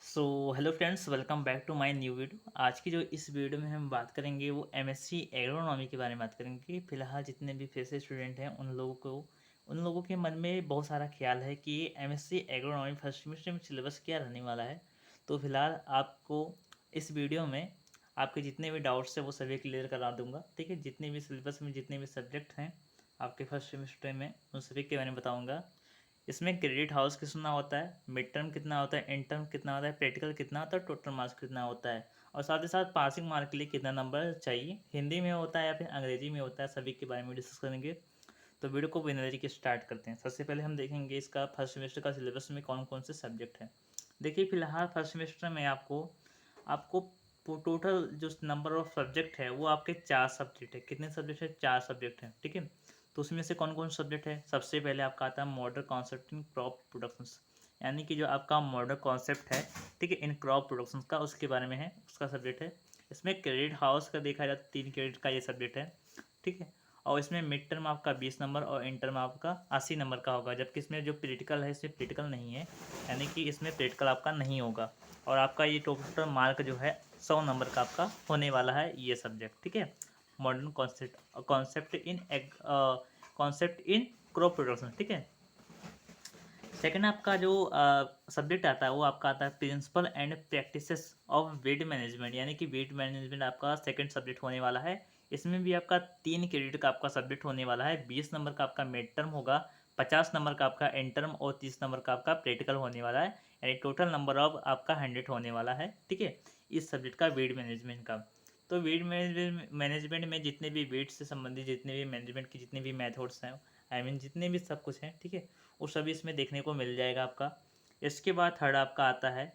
So hello friends, welcome back to my new video. आज की जो इस वीडियो में हम बात करेंगे वो एमएससी एग्रोनॉमी के बारे में बात करेंगे। फिलहाल जितने भी फ्रेशर स्टूडेंट हैं उन लोगों के मन में बहुत सारा ख्याल है कि एमएससी एग्रोनॉमी फर्स्ट सेमेस्टर में सिलेबस क्या रहने वाला है। तो फिलहाल आपको इस वीडियो में आपके जितने भी डाउट्स हैं वो सभी क्लियर करा दूंगा। ठीक है, जितने भी सिलेबस में जितने भी सब्जेक्ट हैं आपके फर्स्ट सेमेस्टर में उन सभी के बारे में बताऊँगा। इसमें क्रेडिट हाउस कितना होता है, मिड टर्म कितना होता है, एंड टर्म कितना होता है, प्रैक्टिकल कितना होता है, टोटल मार्क्स कितना होता है, और साथ ही साथ पासिंग मार्क के लिए कितना नंबर चाहिए, हिंदी में होता है या फिर अंग्रेजी में होता है, सभी के बारे में डिस्कस करेंगे। तो वीडियो को बिना देरी के स्टार्ट करते हैं। सबसे पहले हम देखेंगे इसका फर्स्ट सेमेस्टर का सिलेबस में कौन कौन से सब्जेक्ट हैं। देखिए, फिलहाल फर्स्ट सेमेस्टर में आपको आपको टोटल जो नंबर ऑफ सब्जेक्ट है वो आपके 4 सब्जेक्ट है। कितने सब्जेक्ट है? 4 सब्जेक्ट हैं। ठीक है, तो उसमें से कौन कौन सब्जेक्ट है? सबसे पहले आपका आता है modern concept in crop productions, यानी कि जो आपका मॉडर्न कॉन्सेप्ट है, ठीक है, इन क्रॉप प्रोडक्शंस का, उसके बारे में है, उसका सब्जेक्ट है। इसमें क्रेडिट हाउस का देखा जाए तो 3 क्रेडिट का ये सब्जेक्ट है। ठीक है, और इसमें मिड टर्म आपका 20 नंबर और इंटर्म आपका 80 नंबर का होगा। जबकि इसमें जो प्रैक्टिकल है इसमें प्रैक्टिकल नहीं है, यानी कि इसमें प्रैक्टिकल आपका नहीं होगा। और आपका ये टोटल मार्क जो है 100 नंबर का आपका होने वाला है ये सब्जेक्ट। ठीक है, modern concept concept in crop production. ठीक है, सेकंड आपका जो सब्जेक्ट आता है वो आपका आता है principle and practices of weight management, यानी कि वेट मैनेजमेंट आपका सेकंड सब्जेक्ट होने वाला है। इसमें भी आपका 3 क्रेडिट का आपका सब्जेक्ट होने वाला है। 20 नंबर का आपका मिड टर्म होगा, 50 नंबर का आपका एंड टर्म और 30 नंबर का आपका प्रैक्टिकल होने वाला है, यानी टोटल नंबर ऑफ आपका 100 होने वाला है। ठीक है, इस सब्जेक्ट का वेट मैनेजमेंट का। तो वेट मैनेजमेंट में जितने भी वेट से संबंधित जितने भी मैनेजमेंट की जितने भी मेथड्स हैं, जितने भी सब कुछ हैं, ठीक है, वो सभी इसमें देखने को मिल जाएगा आपका। इसके बाद थर्ड आपका आता है,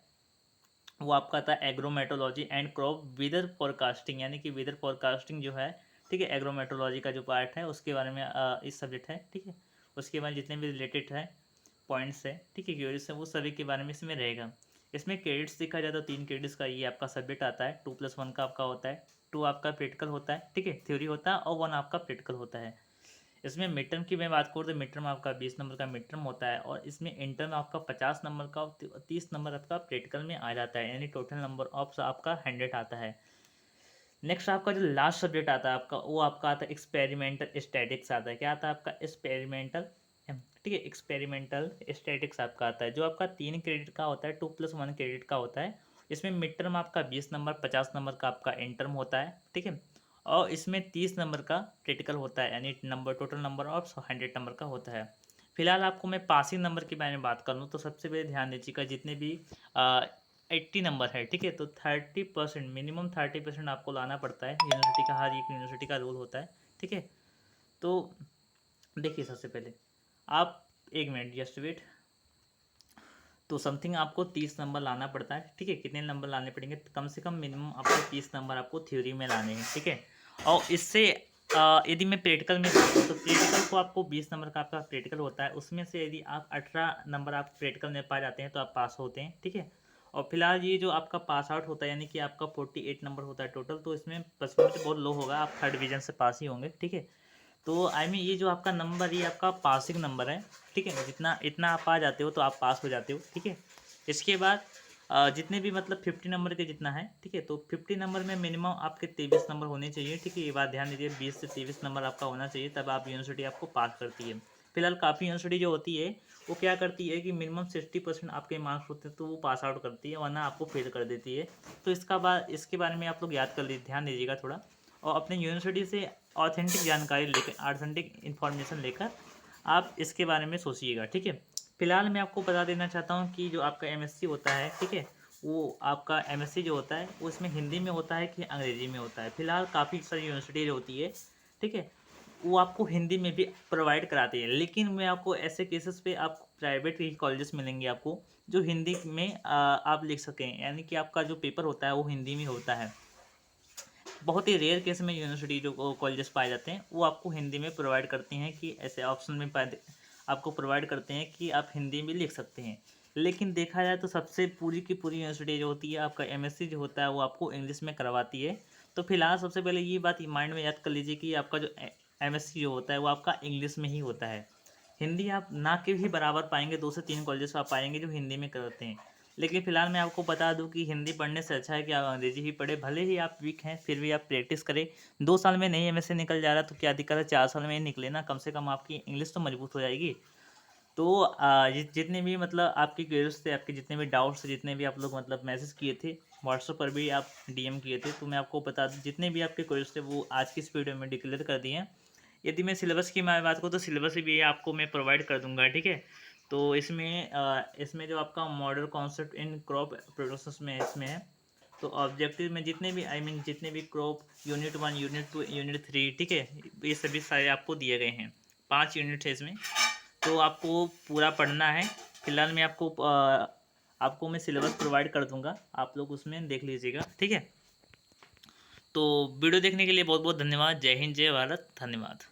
वो आपका आता है एग्रोमेटोलॉजी एंड क्रॉप वेदर फोरकास्टिंग, यानी कि वेदर फोरकास्टिंग जो है, ठीक है, एग्रोमेटोलॉजी का जो पार्ट है उसके बारे में इस सब्जेक्ट है। ठीक है, उसके बाद जितने भी रिलेटेड है पॉइंट्स है, ठीक है, क्वेरीज है, वो सभी के बारे में इसमें रहेगा। इसमें क्रेडिट्स देखा जाए तो 3 क्रेडिट्स का ये आपका सब्जेक्ट आता है। 2+1 का आपका होता है, 2 आपका प्रैक्टिकल होता है, ठीक है, थ्योरी होता है, और 1 आपका प्रैक्टिकल होता है। इसमें मिड टर्म की मैं बात करूँ तो मिड टर्म आपका 20 नंबर का मिड टर्म होता है, और इसमें इंटर्म आपका 50 नंबर का और 30 नंबर आपका प्रैक्टिकल में आ जाता है, यानी टोटल नंबर ऑफ आपका 100 आता है। नेक्स्ट आपका जो लास्ट सब्जेक्ट आता है आपका, वो आपका आता है एक्सपेरिमेंटल स्टैटिक्स आता है। क्या आता है आपका? एक्सपेरिमेंटल, ठीक है, एक्सपेरिमेंटल स्टैटिक्स आपका आता है, जो आपका 3 क्रेडिट का होता है, 2+1 क्रेडिट का होता है। इसमें मिड टर्म आपका 20 नंबर, 50 नंबर का आपका इंटर्म होता है, ठीक है, और इसमें 30 नंबर का क्रिटिकल होता है, यानी number total number of 100 number का होता है। फिलहाल आपको मैं पासिंग नंबर के बारे में बात करूँ तो सबसे पहले ध्यान दीजिएगा, जितने भी 80 नंबर है, ठीक है, तो 30% मिनिमम 30% आपको लाना पड़ता है। यूनिवर्सिटी का, हर एक यूनिवर्सिटी का रूल होता है। ठीक है, तो देखिए, सबसे पहले आप, एक मिनट जस्ट वेट, तो समथिंग आपको 30 नंबर लाना पड़ता है। ठीक है, कितने नंबर लाने पड़ेंगे? कम से कम मिनिमम आपको 30 नंबर आपको थ्योरी में लाने हैं। ठीक है, और इससे यदि मैं प्रैक्टिकल में बात करूँ तो प्रैक्टिकल को आपको 20 नंबर का आपका प्रैक्टिकल होता है, उसमें से यदि आप 18 नंबर आप प्रैक्टिकल में पा जाते हैं तो आप पास होते हैं। ठीक है, और फिलहाल ये जो आपका पास आउट होता है, यानी कि आपका 48 नंबर होता है टोटल, तो इसमें परसेंटेज बहुत लो होगा, आप थर्ड डिवीजन से पास ही होंगे। ठीक है, तो आई मीन ये जो आपका नंबर, ये आपका पासिंग नंबर है। ठीक है, जितना इतना आप आ जाते हो तो आप पास हो जाते हो। ठीक है, इसके बाद जितने भी मतलब 50 नंबर के जितना है, ठीक है, तो 50 नंबर में मिनिमम आपके 23 नंबर होने चाहिए। ठीक है, ये बात ध्यान दीजिए, 20 से 23 नंबर आपका होना चाहिए, तब आप यूनिवर्सिटी आपको पास करती है। फिलहाल काफ़ी यूनिवर्सिटी जो होती है वो क्या करती है कि मिनिमम 60% आपके मार्क्स होते हैं तो वो पास आउट करती है, वरना आपको फेल कर देती है। तो इसके बारे में आप लोग याद कर लीजिए, ध्यान दीजिएगा थोड़ा, और अपने यूनिवर्सिटी से ऑथेंटिक जानकारी लेकर, ऑथेंटिक इन्फॉर्मेशन लेकर आप इसके बारे में सोचिएगा। ठीक है, फिलहाल मैं आपको बता देना चाहता हूँ कि जो आपका एमएससी होता है, ठीक है, वो आपका एमएससी जो होता है वो इसमें हिंदी में होता है कि अंग्रेजी में होता है। फिलहाल काफ़ी सारी यूनिवर्सिटी जो होती है, ठीक है, वो आपको हिंदी में भी प्रोवाइड कराती है, लेकिन मैं आपको ऐसे केसेस पे आपको प्राइवेट ही कॉलेजेस मिलेंगे आपको जो हिंदी में आप लिख सकें, यानी कि आपका जो पेपर होता है वो हिंदी में होता है। बहुत ही रेयर केस में यूनिवर्सिटी जो कॉलेजेस पाए जाते हैं वो आपको हिंदी में प्रोवाइड करती हैं, कि ऐसे ऑप्शन में आपको प्रोवाइड करते हैं कि आप हिंदी में लिख सकते हैं। लेकिन देखा जाए तो सबसे पूरी की पूरी यूनिवर्सिटी जो होती है, आपका एमएससी जो होता है वो आपको इंग्लिश में करवाती है। तो फिलहाल सबसे पहले ये बात माइंड में याद कर लीजिए कि आपका जो एमएससी जो होता है वो आपका इंग्लिश में ही होता है। हिंदी आप ना के भी बराबर पाएंगे, 2 से 3 कॉलेजेस आप पाएंगे जो हिंदी में करते हैं। लेकिन फ़िलहाल मैं आपको बता दूँ कि हिंदी पढ़ने से अच्छा है कि आप अंग्रेजी ही पढ़ें। भले ही आप वीक हैं, फिर भी आप प्रैक्टिस करें। 2 साल में नहीं एमएससी निकल जा रहा तो क्या दिक्कत है, 4 साल में ही निकले ना, कम से कम आपकी इंग्लिश तो मजबूत हो जाएगी। तो जितने भी मतलब आपके क्वेरीज़ थे, आपके जितने भी डाउट्स थे, जितने भी आप लोग मतलब मैसेज किए थे, व्हाट्सएप पर भी आप डीएम किए थे, तो मैं आपको बता दूँ जितने भी आपके क्वेरीज़ थे वो आज की इस वीडियो में डिक्लेयर कर दिए हैं। यदि मैं सिलेबस की मैं बात करूँ तो सिलेबस भी आपको मैं प्रोवाइड कर दूँगा, ठीक है? तो इसमें जो आपका model concept in crop productions में इसमें है। तो ऑब्जेक्टिव में जितने भी जितने भी क्रॉप यूनिट 1, यूनिट 2, यूनिट 3, ठीक है? ये सभी सारे आपको दिए गए हैं। 5 यूनिट है इसमें। तो आपको पूरा पढ़ना है। फिलहाल मैं आपको मैं सिलेबस प्रोवाइड कर दूँगा, आप लोग उसमें देख लीजिएगा, ठीक है? तो वीडियो देखने के लिए बहुत-बहुत धन्यवाद। जय हिंद, जय भारत, धन्यवाद।